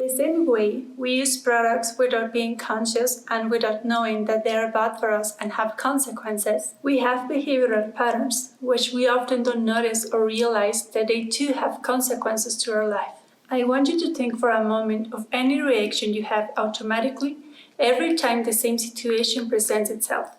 the same way, we use products without being conscious and without knowing that they are bad for us and have consequences. We have behavioral patterns, which we often don't notice or realize that they too have consequences to our life. I want you to think for a moment of any reaction you have automatically every time the same situation presents itself.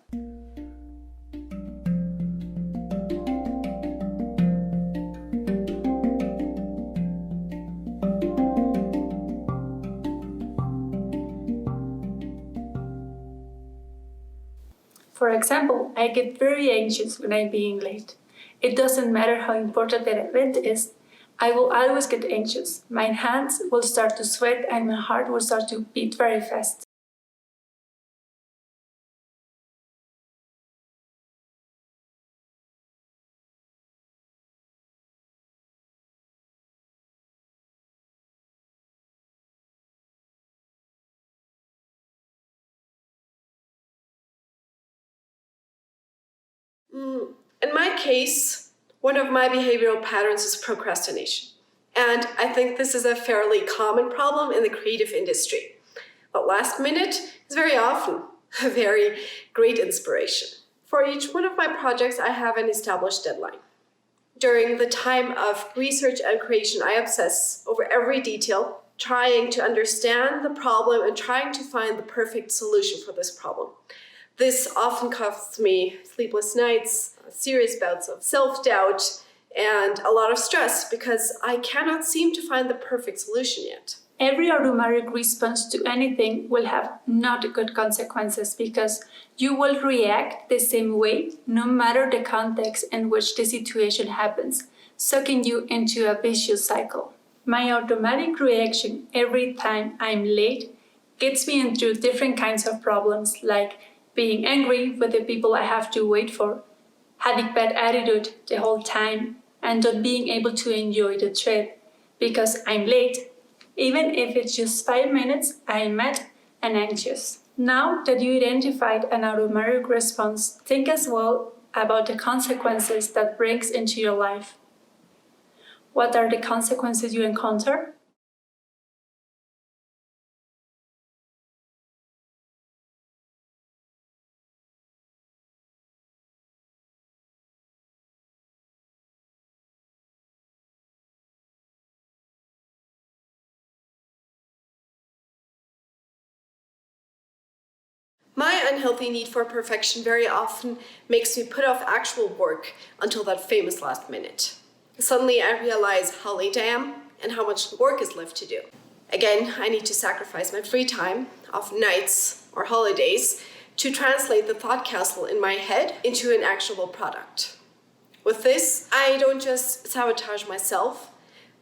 For example, I get very anxious when I'm being late. It doesn't matter how important that event is, I will always get anxious. My hands will start to sweat and my heart will start to beat very fast. In my case, one of my behavioral patterns is procrastination. And I think this is a fairly common problem in the creative industry. But last minute is very often a very great inspiration. For each one of my projects, I have an established deadline. During the time of research and creation, I obsess over every detail, trying to understand the problem and trying to find the perfect solution for this problem. This often costs me sleepless nights, serious bouts of self-doubt, and a lot of stress because I cannot seem to find the perfect solution yet. Every automatic response to anything will have not good consequences because you will react the same way no matter the context in which the situation happens, sucking you into a vicious cycle. My automatic reaction every time I'm late gets me into different kinds of problems like being angry with the people I have to wait for, having bad attitude the whole time, and not being able to enjoy the trip because I'm late. Even if it's just 5 minutes, I'm mad and anxious. Now that you identified an automatic response, think as well about the consequences that brings into your life. What are the consequences you encounter? My unhealthy need for perfection very often makes me put off actual work until that famous last minute. Suddenly I realize how late I am and how much work is left to do. Again, I need to sacrifice my free time, often nights or holidays, to translate the thought castle in my head into an actionable product. With this, I don't just sabotage myself,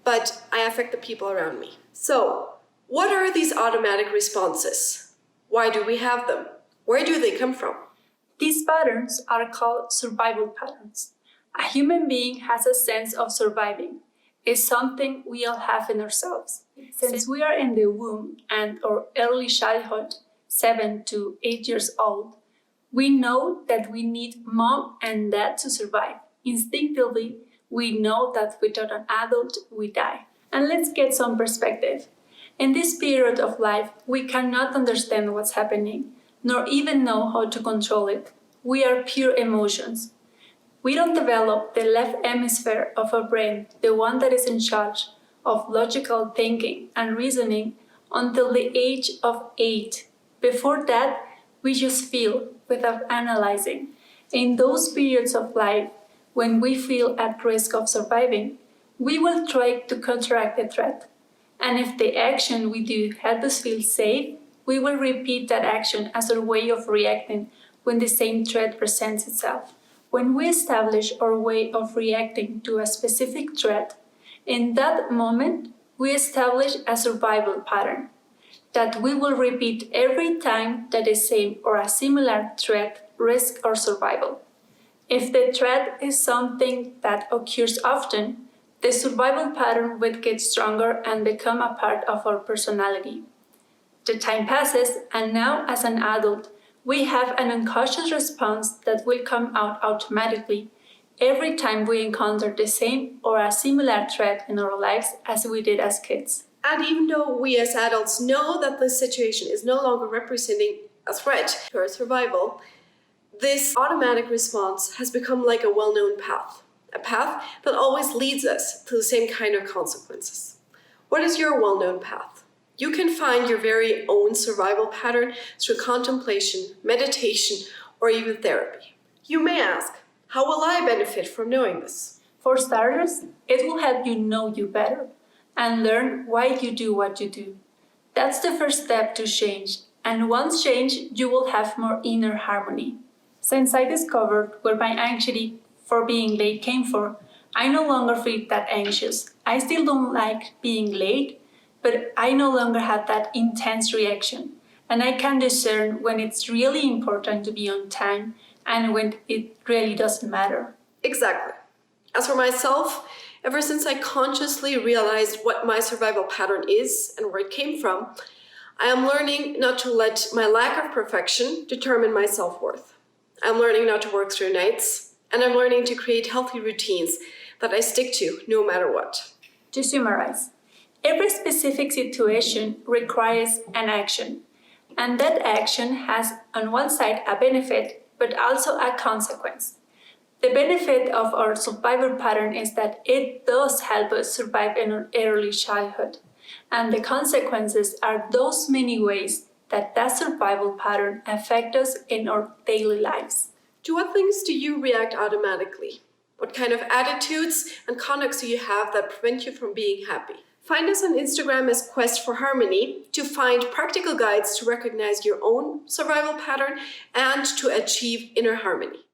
but I affect the people around me. So, what are these automatic responses? Why do we have them? Where do they come from? These patterns are called survival patterns. A human being has a sense of surviving. It's something we all have in ourselves. Since we are in the womb and our early childhood, 7 to 8 years old, we know that we need mom and dad to survive. Instinctively, we know that without an adult, we die. And let's get some perspective. In this period of life, we cannot understand what's happening, nor even know how to control it. We are pure emotions. We don't develop the left hemisphere of our brain, the one that is in charge of logical thinking and reasoning, until the age of 8. Before that, we just feel without analyzing. In those periods of life, when we feel at risk of surviving, we will try to counteract the threat. And if the action we do helps us feel safe, we will repeat that action as our way of reacting when the same threat presents itself. When we establish our way of reacting to a specific threat, in that moment, we establish a survival pattern that we will repeat every time that the same or a similar threat risks our survival. If the threat is something that occurs often, the survival pattern will get stronger and become a part of our personality. The time passes, and now as an adult, we have an unconscious response that will come out automatically every time we encounter the same or a similar threat in our lives as we did as kids. And even though we as adults know that this situation is no longer representing a threat to our survival, this automatic response has become like a well-known path, a path that always leads us to the same kind of consequences. What is your well-known path? You can find your very own survival pattern through contemplation, meditation, or even therapy. You may ask, how will I benefit from knowing this? For starters, it will help you know you better and learn why you do what you do. That's the first step to change, and once changed, you will have more inner harmony. Since I discovered where my anxiety for being late came from, I no longer feel that anxious. I still don't like being late, but I no longer have that intense reaction, and I can discern when it's really important to be on time and when it really doesn't matter. Exactly. As for myself, ever since I consciously realized what my survival pattern is and where it came from, I am learning not to let my lack of perfection determine my self-worth. I'm learning not to work through nights, and I'm learning to create healthy routines that I stick to no matter what. To summarize, every specific situation requires an action, and that action has on one side a benefit, but also a consequence. The benefit of our survival pattern is that it does help us survive in our early childhood, and the consequences are those many ways that survival pattern affect us in our daily lives. To what things do you react automatically? What kind of attitudes and conducts do you have that prevent you from being happy? Find us on Instagram as Quest for Harmony to find practical guides to recognize your own survival pattern and to achieve inner harmony.